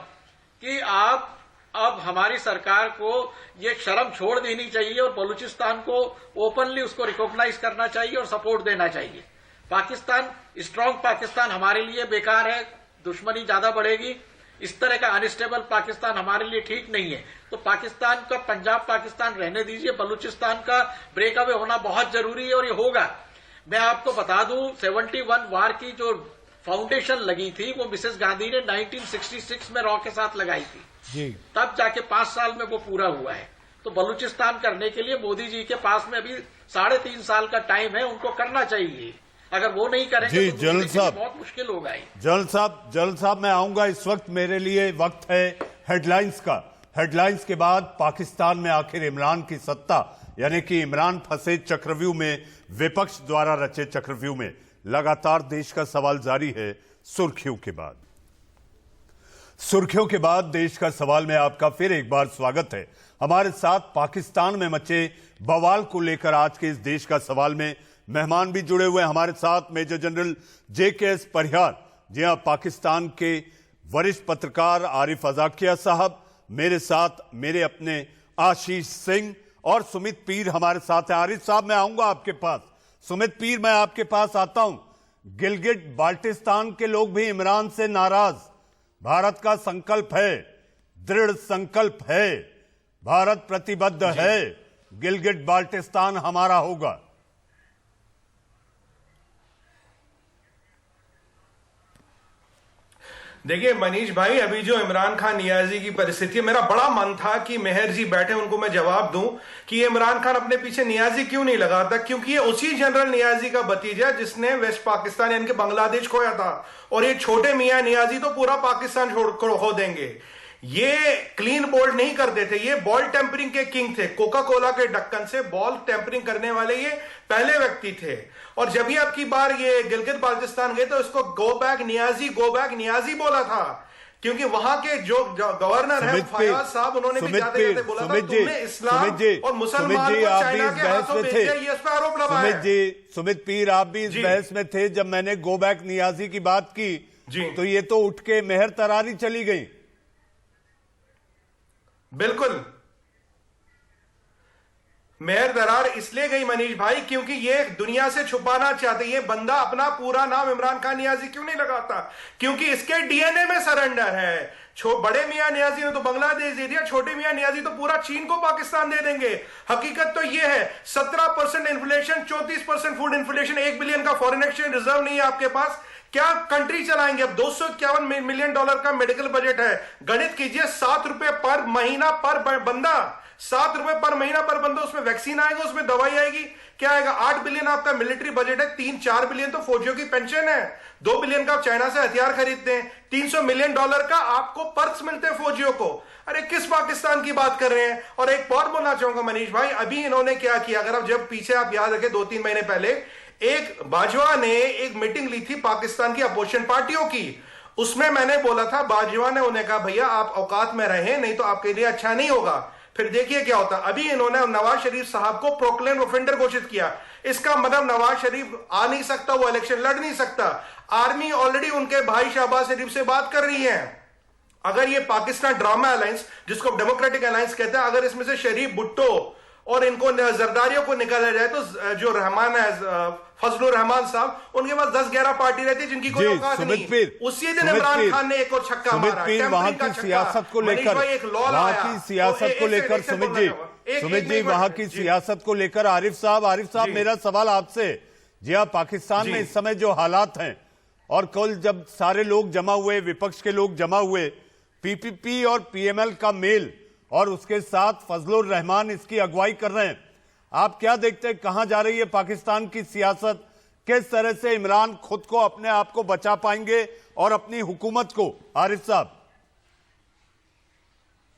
Speaker 4: कि आप अब हमारी सरकार को ये शर्म छोड़ देनी चाहिए और बलूचिस्तान को ओपनली उसको रिकॉग्नाइज करना चाहिए और सपोर्ट देना चाहिए। पाकिस्तान, स्ट्रांग पाकिस्तान हमारे लिए बेकार है, दुश्मनी ज्यादा बढ़ेगी। इस तरह का अनस्टेबल पाकिस्तान हमारे लिए ठीक नहीं है। तो पाकिस्तान का पंजाब पाकिस्तान रहने दीजिए, बलूचिस्तान का ब्रेक अवे होना बहुत जरूरी है और ये होगा। मैं आपको बता दूं, 71 वार की जो फाउंडेशन लगी थी वो मिसेस गांधी ने 1966 में रॉ के साथ लगाई थी जी। तब जाके 5 साल में वो पूरा हुआ है। तो बलूचिस्तान करने के लिए मोदी जी के पास में अभी 3.5 साल का टाइम है, उनको करना चाहिए। अगर वो नहीं करेंगे तो
Speaker 1: जनरल साहब
Speaker 4: बहुत मुश्किल होगा।
Speaker 1: जनरल साहब मैं आऊंगा। इस वक्त मेरे लिए वक्त है हेडलाइंस का। हेडलाइंस के बाद पाकिस्तान में आखिर इमरान की सत्ता, यानी कि इमरान फंसे चक्रव्यूह में, विपक्ष द्वारा रचे चक्रव्यूह में, लगातार देश का सवाल जारी है। सुर्खियों के बाद देश का सवाल में आपका फिर एक बार स्वागत है। हमारे साथ पाकिस्तान में मचे बवाल को लेकर आज के इस देश का सवाल में मेहमान भी जुड़े हुए हैं। हमारे साथ मेजर जनरल JKS परिहार, जी हां, पाकिस्तान के वरिष्ठ पत्रकार आरिफ अजाकिया साहब, मेरे साथ मेरे अपने आशीष सिंह और सुमित पीर हमारे साथ हैं। आरिफ साहब मैं आऊंगा आपके पास, सुमित पीर मैं आपके पास आता हूं। गिलगिट बाल्टिस्तान के लोग भी इमरान से नाराज। भारत का संकल्प है, दृढ़ संकल्प है, भारत प्रतिबद्ध है, गिलगिट बाल्टिस्तान हमारा होगा।
Speaker 7: देखिए मनीष भाई, अभी जो इमरान खान नियाजी की परिस्थिति है, मेरा बड़ा मन था कि मेहर जी बैठे उनको मैं जवाब दूं कि ये इमरान खान अपने पीछे नियाजी क्यों नहीं लगाता, क्योंकि ये उसी जनरल नियाजी का भतीजा जिसने वेस्ट पाकिस्तान यानी कि बांग्लादेश खोया था। और ये छोटे मियां नियाजी तो पूरा पाकिस्तान छोड़ खो देंगे। ये क्लीन बोल्ड नहीं करते थे, ये बॉल टेम्परिंग के किंग थे। कोका कोला के ढक्कन से बॉल टेम्परिंग करने वाले ये पहले व्यक्ति थे। और जब ही आपकी बार ये गिलगित बाल्टिस्तान गए तो इसको गो बैक नियाजी बोला था, क्योंकि वहां के जो गवर्नर है फयाज साहब, उन्होंने भी जाते जाते बोला था तुमने इस्लाम और मुसलमान को चाइना के हाथों भेजा, ये इस पर आरोप लगाया है।
Speaker 1: सुमित पीर, आप भी इस बहस में थे जब मैंने गो बैक नियाजी की बात की, तो ये तो उठ के मेहर तरारी चली गई।
Speaker 7: बिल्कुल, मेहर दरार इसलिए गई मनीष भाई क्योंकि ये दुनिया से छुपाना चाहते। ये बंदा अपना पूरा नाम इमरान खान नियाजी क्यों नहीं लगाता? क्योंकि इसके डीएनए में सरेंडर है। बड़े मियां नियाजी ने तो बांग्लादेश दे दिया, छोटे मियां नियाजी तो पूरा चीन को पाकिस्तान दे देंगे। हकीकत तो ये है 17% इन्फ्लेशन, 34% फूड इन्फ्लेशन, 1 बिलियन का फॉरेन एक्सचेंज रिजर्व नहीं है आपके पास, क्या कंट्री चलाएंगे? अब $251 मिलियन का मेडिकल बजट है। गणित कीजिए, ₹7 पर महीना पर बंदा, ₹7 पर महीना पर बंदा, उसमें वैक्सीन आएगा, उसमें दवाई आएगी, क्या आएगा? 8 बिलियन आपका मिलिट्री बजट है, 3-4 बिलियन तो फौजियों की पेंशन है, 2 बिलियन का आप चाइना से हथियार खरीदते हैं, $300 मिलियन का आपको पर्क्स मिलते हैं फौजियों को। अरे किस पाकिस्तान की बात कर रहे हैं? और एक और बोलना चाहूंगा मनीष भाई, अभी इन्होंने क्या किया, अगर आप जब पीछे आप याद रखें 2-3 महीने पहले एक बाजवा ने एक मीटिंग ली थी पाकिस्तान की अपोजिशन पार्टियों की। उसमें मैंने बोला था, बाजवा ने उन्हें कहा भैया आप औकात में रहें, नहीं तो आपके लिए अच्छा नहीं होगा। फिर देखिए क्या होता। अभी इन्होंने नवाज शरीफ साहब को प्रोक्लेम ऑफेंडर घोषित किया। इसका मतलब नवाज शरीफ आ नहीं सकता, वो इलेक्शन लड़ नहीं सकता। आर्मी ऑलरेडी उनके भाई शहबाज शरीफ से बात कर रही है। अगर ये पाकिस्तान ड्रामा अलायंस, जिसको डेमोक्रेटिक अलायंस कहते हैं, अगर इसमें से शरीफ, भुट्टो और इनको जरदारियों को निकाला जाए तो जो रहमान है, फजलुर रहमान साहब, उनके पास 10-11 पार्टी रहती है जिनकी कोई औकात नहीं। उसी दिन इमरान खान ने एक और छक्का मारा।
Speaker 1: वहां की सियासत को लेकर, वहां की सियासत को लेकर सुमित जी वहां की सियासत को लेकर आरिफ साहब मेरा सवाल आपसे, जी हाँ, पाकिस्तान में इस समय जो हालात हैं और कल जब सारे लोग जमा हुए, विपक्ष के लोग जमा हुए, पीपीपी और पीएमएल का मेल और उसके साथ फजलुर रहमान इसकी अगुवाई कर रहे हैं, आप क्या देखते हैं कहां जा रही है पाकिस्तान की सियासत? किस तरह से इमरान खुद को, अपने आप को बचा पाएंगे और अपनी हुकूमत को? आरिफ साहब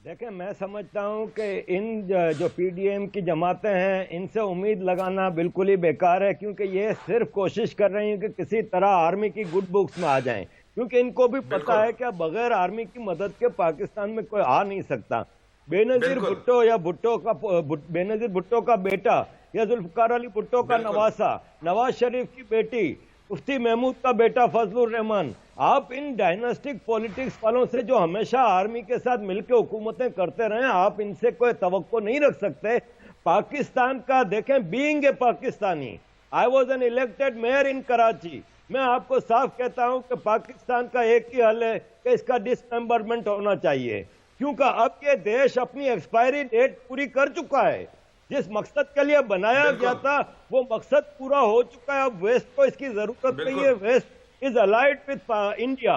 Speaker 6: देखें, मैं समझता हूं कि इन जो पीडीएम की जमातें हैं, इनसे उम्मीद लगाना बिल्कुल ही बेकार है, क्योंकि ये सिर्फ कोशिश कर रही हैं कि किसी तरह आर्मी की गुड बुक्स में आ जाएं, क्योंकि इनको भी पता है कि बगैर आर्मी की मदद के पाकिस्तान में कोई आ नहीं सकता। बेनजीर भुट्टो या बेनजीर भुट्टो का बेटा या जुल्फकार अली भुट्टो का नवासा, नवाज शरीफ की बेटी, मुफ्ती महमूद का बेटा फजलुर रहमान, आप इन डायनास्टिक पॉलिटिक्स वालों से जो हमेशा आर्मी के साथ मिलकर हुकूमतें करते रहे, आप इनसे कोई तवक्को नहीं रख सकते। पाकिस्तान का देखें, being a Pakistani, I was an elected mayor in Karachi, मैं आपको साफ कहता हूं कि पाकिस्तान का एक ही हल है कि इसका डिसमेंबरमेंट होना चाहिए, क्योंकि अब ये देश अपनी एक्सपायरी डेट पूरी कर चुका है। जिस मकसद के लिए बनाया गया था वो मकसद पूरा हो चुका है। अब वेस्ट को इसकी जरूरत नहीं है, west is allied with India,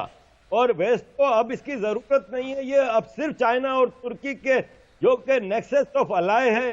Speaker 6: और वेस्ट को अब इसकी जरूरत नहीं है। ये अब सिर्फ चाइना और तुर्की के जो कि नेक्सस ऑफ अलाय है,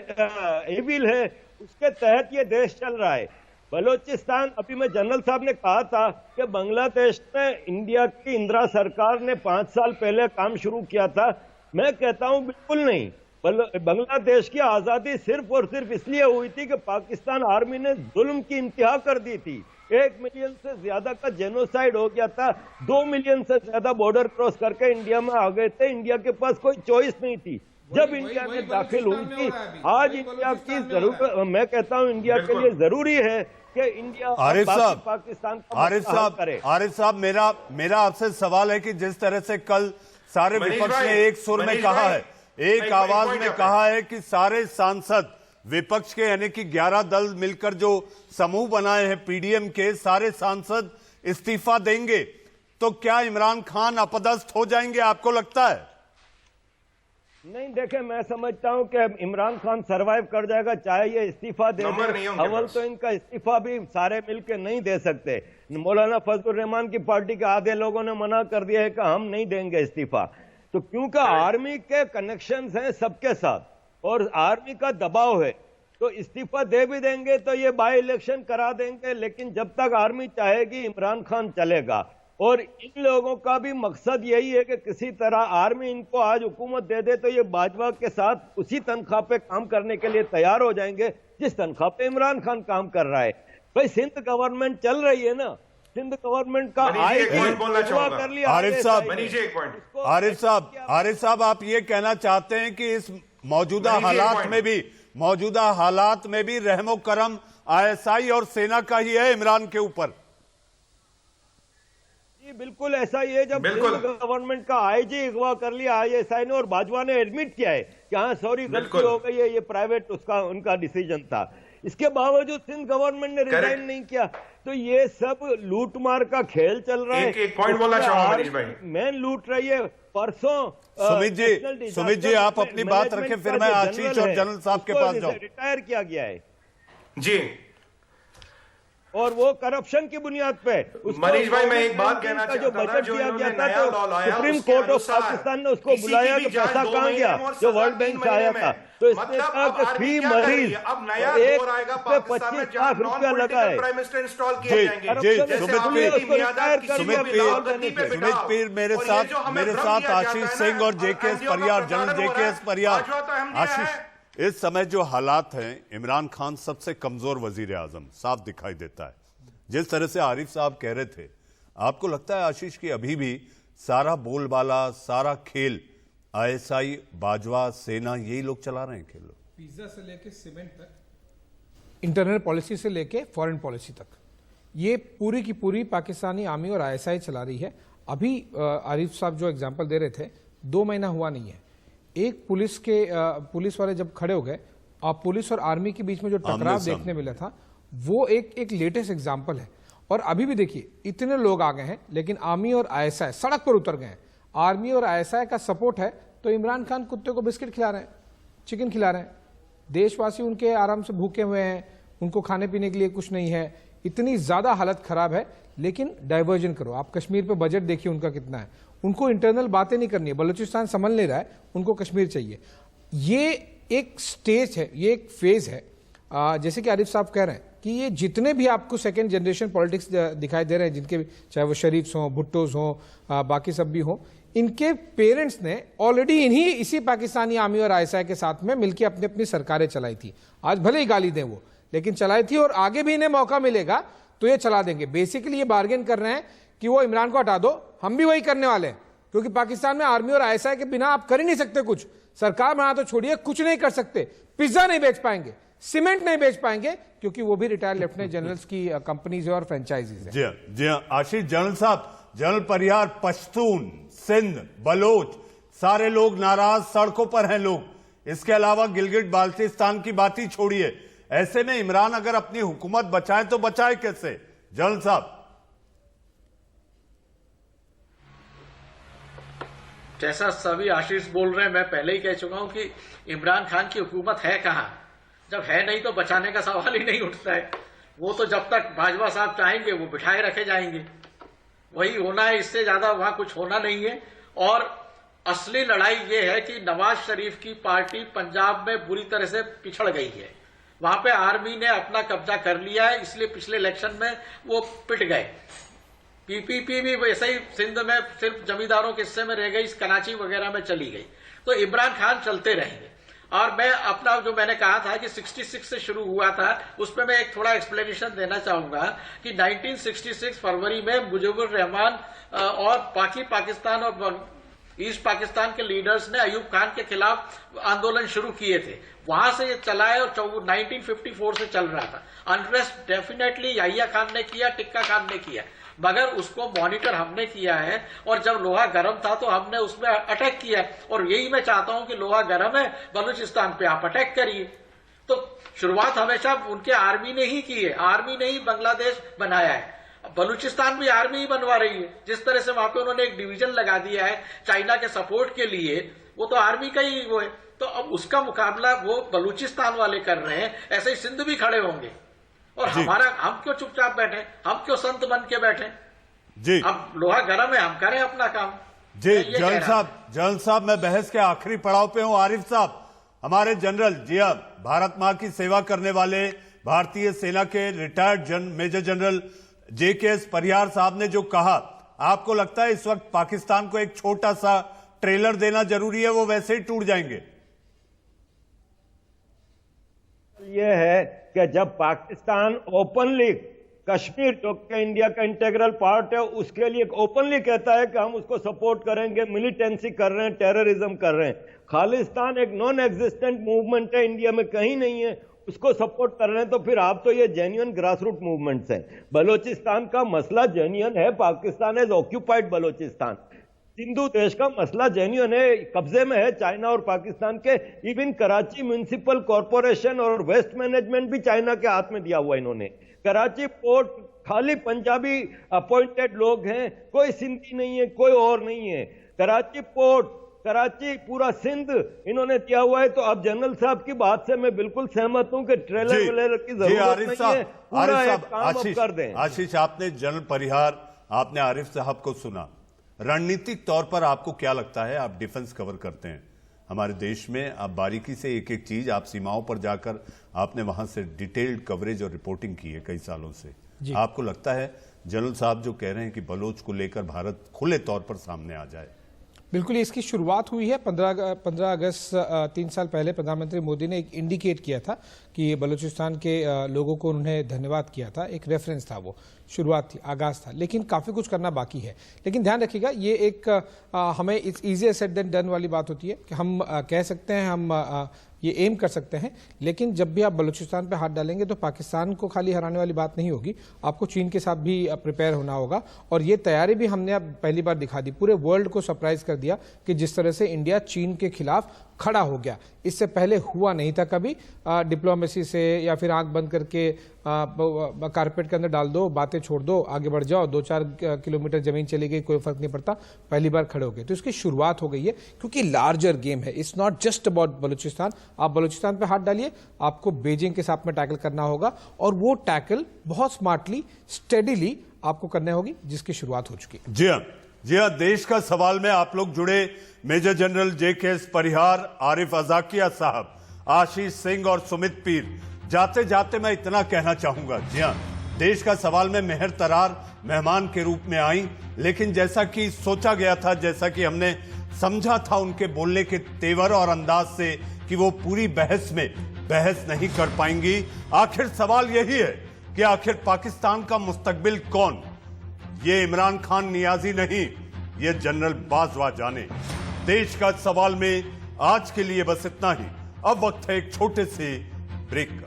Speaker 6: एविल है, उसके तहत ये देश चल रहा है। बलोचिस्तान, अभी मैं जनरल साहब ने कहा था कि बांग्लादेश में इंडिया की इंदिरा सरकार ने 5 साल पहले काम शुरू किया था। मैं कहता हूं बिल्कुल नहीं। बांग्लादेश की आजादी सिर्फ और सिर्फ इसलिए हुई थी कि पाकिस्तान आर्मी ने जुल्म की इंतहा कर दी थी। 1 मिलियन से ज्यादा का जेनोसाइड हो गया था, 2 मिलियन से ज्यादा बॉर्डर क्रॉस करके इंडिया में आ गए थे। इंडिया के पास कोई चॉइस नहीं थी जब इंडिया में दाखिल हुई थी। आज इंडिया की जरूरत, मैं कहता हूं इंडिया के लिए जरूरी है कि इंडिया पाकिस्तान
Speaker 1: आरिफ साहब मेरा आपसे सवाल है कि जिस तरह से कल सारे विपक्ष ने एक सुर में कहा है, एक आवाज में कहा है कि सारे सांसद विपक्ष के, यानी कि 11 दल मिलकर जो समूह बनाए हैं पीडीएम के, सारे सांसद इस्तीफा देंगे, तो क्या इमरान खान अपदस्थ हो जाएंगे, आपको लगता है?
Speaker 6: नहीं, देखे, मैं समझता हूं कि इमरान खान सरवाइव कर जाएगा, चाहे ये इस्तीफा दे दे। अव्वल तो इनका इस्तीफा भी सारे मिलके नहीं दे सकते। मौलाना फजलुर रहमान की पार्टी के आधे लोगों ने मना कर दिया है कि हम नहीं देंगे इस्तीफा। तो क्योंकि आर्मी के कनेक्शंस हैं सबके साथ और आर्मी का दबाव है, तो इस्तीफा दे भी देंगे तो ये बाई इलेक्शन करा देंगे, लेकिन जब तक आर्मी चाहेगी इमरान खान चलेगा। और इन लोगों का भी मकसद यही है कि किसी तरह आर्मी इनको आज हुकूमत दे दे तो ये बाजवा के साथ उसी तनख्वाह पे काम करने के लिए तैयार हो जाएंगे जिस तनख्वाह पे इमरान खान काम कर रहा है। भाई सिंध गवर्नमेंट चल रही है ना, सिंध गवर्नमेंट का कर लिया।
Speaker 1: आरिफ साहब आप ये कहना चाहते हैं कि इस मौजूदा हालात में भी रहमो करम आईएसआई और सेना का ही है इमरान के ऊपर?
Speaker 6: बिल्कुल ऐसा ही है। जब गवर्नमेंट का आईजी अगवा कर लिया आईएसआई ने और बाजवा ने एडमिट किया है कि हाँ सॉरी गलती हो गई है, ये प्राइवेट उनका डिसीजन था, इसके बावजूद सिंध गवर्नमेंट ने रिजाइन नहीं किया। तो ये सब लूटमार का खेल चल रहा है।
Speaker 7: एक पॉइंट बोलना चाहूंगा मनीष भाई,
Speaker 6: मैन लूट रही है। परसों
Speaker 1: सुमित जी आप अपनी बात रखें, फिर मैं आशीष और जनरल साहब के पास जाऊं।
Speaker 6: रिटायर किया गया है
Speaker 7: जी,
Speaker 6: और वो करप्शन की बुनियाद पे।
Speaker 7: मनीष भाई मैं एक बात कहना चाहता था,
Speaker 6: बजट दिया गया था तो सुप्रीम कोर्ट ऑफ पाकिस्तान ने उसको बुलाया कि पैसा कहां गया जो वर्ल्ड बैंक से आया था, तो इसने कहा कि फी मरीज
Speaker 7: अब नया दौर आएगा पाकिस्तान में,
Speaker 6: 25 लाख रुपया लगा है।
Speaker 7: प्राइम मिनिस्टर इंस्टॉल किए जाएंगे।
Speaker 1: सुमित पीर मेरे साथ आशीष सिंह और JKS Pariyar, general JKS Pariyar. आशीष, इस समय जो हालात हैं, इमरान खान सबसे कमजोर वजीर आजम साफ दिखाई देता है। जिस तरह से आरिफ साहब कह रहे थे, आपको लगता है आशीष की अभी भी सारा बोलबाला, सारा खेल आईएसआई, बाजवा, सेना यही लोग चला रहे हैं? खेल
Speaker 5: पिज्जा से लेके सीमेंट तक, इंटरनल पॉलिसी से लेके फॉरेन पॉलिसी तक, ये पूरी की पूरी पाकिस्तानी आर्मी और आईएसआई चला रही है। अभी आरिफ साहब जो एग्जाम्पल दे रहे थे, 2 महीना हुआ नहीं है, एक पुलिस वाले जब खड़े हो गए, पुलिस और आर्मी के बीच में जो टकराव देखने मिला था, वो एक लेटेस्ट एग्जांपल है। और अभी भी देखिए इतने लोग आ गए हैं, लेकिन आर्मी और आईएसआई सड़क पर उतर गए हैं। आर्मी और आईएसआई का सपोर्ट है तो इमरान खान कुत्ते को बिस्किट खिला रहे हैं, चिकन खिला रहे हैं। देशवासी उनके आराम से भूखे हुए हैं, उनको खाने पीने के लिए कुछ नहीं है, इतनी ज्यादा हालत खराब है। लेकिन डाइवर्जन करो, आप कश्मीर पे बजट देखिए उनका कितना है। उनको इंटरनल बातें नहीं करनी है, बलूचिस्तान संभल नहीं रहा है, उनको कश्मीर चाहिए। ये एक स्टेज है, ये एक फेज है। जैसे कि आरिफ साहब कह रहे हैं कि ये जितने भी आपको सेकेंड जनरेशन पॉलिटिक्स दिखाई दे रहे हैं, जिनके चाहे वो शरीफ हों, भुट्टोज हों, बाकी सब भी हों, इनके पेरेंट्स ने ऑलरेडी इसी पाकिस्तानी आर्मी और आईएसआई के साथ में मिलकर अपनी अपनी सरकारें चलाई थी। आज भले ही गाली दें वो, लेकिन चलाई थी, और आगे भी इन्हें मौका मिलेगा तो ये चला देंगे। बेसिकली ये बार्गेन कर रहे हैं कि वो इमरान को हटा दो, हम भी वही करने वाले हैं, क्योंकि पाकिस्तान में आर्मी और आईएसआई के बिना आप कर ही नहीं सकते कुछ। सरकार बना तो छोड़िए, कुछ नहीं कर सकते। पिज्जा नहीं बेच पाएंगे, सीमेंट नहीं बेच पाएंगे, क्योंकि वो भी रिटायर्ड लेफ्टिनेंट जनरल्स की कंपनीज है और फ्रेंचाइजीज है।
Speaker 1: जी हाँ आशीष, जनरल साहब, जनरल परियार, पश्तून, सिंध, बलोच, सारे लोग नाराज, सड़कों पर हैं लोग। इसके अलावा गिलगिट बाल्टिस्तान की बात ही छोड़िए। ऐसे में इमरान अगर अपनी हुकूमत बचाए तो बचाए कैसे, जनरल साहब?
Speaker 4: जैसा सभी आशीष बोल रहे हैं, मैं पहले ही कह चुका हूं कि इमरान खान की हुकूमत है कहां। जब है नहीं तो बचाने का सवाल ही नहीं उठता है। वो तो जब तक बाजवा साहब चाहेंगे वो बिठाए रखे जाएंगे, वही होना है, इससे ज्यादा वहां कुछ होना नहीं है। और असली लड़ाई ये है कि नवाज शरीफ की पार्टी पंजाब में बुरी तरह से पिछड़ गई है। वहां पे आर्मी ने अपना कब्जा कर लिया है, इसलिए पिछले इलेक्शन में वो पिट गए। पीपीपी भी वैसे ही सिंध में सिर्फ जमींदारों के हिस्से में रह गई, कराची वगैरह में चली गई। तो इमरान खान चलते रहेंगे। और मैं अपना जो मैंने कहा था कि 66 से शुरू हुआ था, उस पर मैं एक थोड़ा एक्सप्लेनेशन देना चाहूंगा कि 1966 फरवरी में मुजीबुर रहमान और बाकी पाकिस्तान और ईस्ट पाकिस्तान के लीडर्स ने अयूब खान के खिलाफ आंदोलन शुरू किए थे। वहां से ये चला है और 1954 से चल रहा था। अनरेस्ट डेफिनेटली याहिया खान ने किया, टिक्का खान ने किया, मगर उसको मॉनिटर हमने किया है। और जब लोहा गर्म था तो हमने उसमें अटैक किया। और यही मैं चाहता हूं कि लोहा गर्म है, बलूचिस्तान पे आप अटैक करिए। तो शुरुआत हमेशा उनके आर्मी ने ही की है, आर्मी ने ही बांग्लादेश बनाया है। बलूचिस्तान भी आर्मी ही बनवा रही है। जिस तरह से वहां पे उन्होंने एक डिवीजन लगा दिया है चाइना के सपोर्ट के लिए, वो तो आर्मी का ही वो है। तो अब उसका मुकाबला वो बलूचिस्तान वाले कर रहे हैं, ऐसे ही सिंध भी खड़े होंगे। और हम क्यों चुपचाप बैठे, हम क्यों संत बन के बैठे
Speaker 1: जी?
Speaker 4: अब लोहा गर्म है, हम करें अपना काम
Speaker 1: जी। जनरल साहब मैं बहस के आखिरी पड़ाव पे हूं। आरिफ साहब, हमारे जनरल, जी हाँ, भारत मां की सेवा करने वाले भारतीय सेना के रिटायर्ड मेजर जनरल JKS परिहार साहब ने जो कहा, आपको लगता है इस वक्त पाकिस्तान को एक छोटा सा ट्रेलर देना जरूरी है, वो वैसे ही टूट जाएंगे?
Speaker 6: यह है कि जब पाकिस्तान ओपनली कश्मीर जो कि इंडिया का इंटीग्रल पार्ट है, उसके लिए ओपनली कहता है कि हम उसको सपोर्ट करेंगे, मिलिटेंसी कर रहे हैं, टेररिज्म कर रहे हैं। खालिस्तान एक नॉन एग्जिस्टेंट मूवमेंट है, इंडिया में कहीं नहीं है, उसको सपोर्ट कर रहे हैं। तो फिर आप तो ये जेन्युइन ग्रासरूट मूवमेंट्स हैं। बलोचिस्तान का मसला जेन्युइन है, पाकिस्तान हैज ऑक्यूपाइड बलोचिस्तान। सिंधु देश का मसला जेन्युइन है, कब्जे में है चाइना और पाकिस्तान के। इवन कराची म्युनिसिपल कॉरपोरेशन और वेस्ट मैनेजमेंट भी चाइना के हाथ में दिया हुआ इन्होंने। कराची पोर्ट खाली पंजाबी अपॉइंटेड लोग हैं, कोई सिंधी नहीं है, कोई और नहीं है। कराची पोर्ट, कराची, पूरा सिंध इन्होंने दिया हुआ है। तो अब जनरल साहब की बात से मैं बिल्कुल सहमत हूं कि ट्रेलर वेलर की जरूरत नहीं है, पूरा एक काम अब कर दें।
Speaker 1: आशीष, आपने जनरल परिहार, आपने आरिफ साहब को सुना। रणनीतिक तौर पर आपको क्या लगता है? आप डिफेंस कवर करते हैं हमारे देश में, आप बारीकी से एक एक चीज, आप सीमाओं पर जाकर आपने वहां से डिटेल्ड कवरेज और रिपोर्टिंग की है कई सालों से। आपको लगता है जनरल साहब जो कह रहे हैं कि बलोच को लेकर भारत खुले तौर पर सामने आ जाए?
Speaker 5: बिल्कुल, इसकी शुरुआत हुई है 15 अगस्त 3 साल पहले प्रधानमंत्री मोदी ने एक इंडिकेट किया था कि बलूचिस्तान के लोगों को उन्होंने धन्यवाद किया था, एक रेफरेंस था, वो शुरुआत थी, आगाज था। लेकिन काफ़ी कुछ करना बाकी है। लेकिन ध्यान रखिएगा, ये एक हमें it's easier said than done वाली बात होती है कि हम कह सकते हैं, हम ये एम कर सकते हैं, लेकिन जब भी आप बलूचिस्तान पे हाथ डालेंगे तो पाकिस्तान को खाली हराने वाली बात नहीं होगी, आपको चीन के साथ भी प्रिपेयर होना होगा। और ये तैयारी भी हमने अब पहली बार दिखा दी, पूरे वर्ल्ड को सरप्राइज कर दिया कि जिस तरह से इंडिया चीन के खिलाफ खड़ा हो गया। इससे पहले हुआ नहीं था कभी, डिप्लोमेसी से या फिर आंख बंद करके कारपेट के अंदर डाल दो, बातें छोड़ दो, आगे बढ़ जाओ, 2-4 किलोमीटर जमीन चली गई, कोई फर्क नहीं पड़ता, पहली बार खड़े हो गए। तो इसकी शुरुआत हो गई है, क्योंकि लार्जर गेम है, it's not just about Balochistan. आप बलूचिस्तान पे हाथ डालिए, आपको बीजिंग के साथ में टैकल करना होगा, और वो टैकल बहुत स्मार्टली, स्टेडीली आपको करने होगी, जिसकी शुरुआत हो चुकी है।
Speaker 1: जी हाँ, जी हाँ, देश का सवाल में आप लोग जुड़े। मेजर जनरल JKS परिहार, आरिफ अजाकिया साहब, आशीष सिंह और सुमित पीर। जाते जाते मैं इतना कहना चाहूंगा, जी हाँ, देश का सवाल में मेहर तरार मेहमान के रूप में आई, लेकिन जैसा कि सोचा गया था, जैसा कि हमने समझा था उनके बोलने के तेवर और अंदाज से, कि वो पूरी बहस में बहस नहीं कर पाएंगी। आखिर सवाल यही है कि आखिर पाकिस्तान का मुस्तकबिल कौन? ये इमरान खान नियाजी नहीं, ये जनरल बाजवा जाने। देश का सवाल में आज के लिए बस इतना ही। अब वक्त है एक छोटे से ब्रेक का।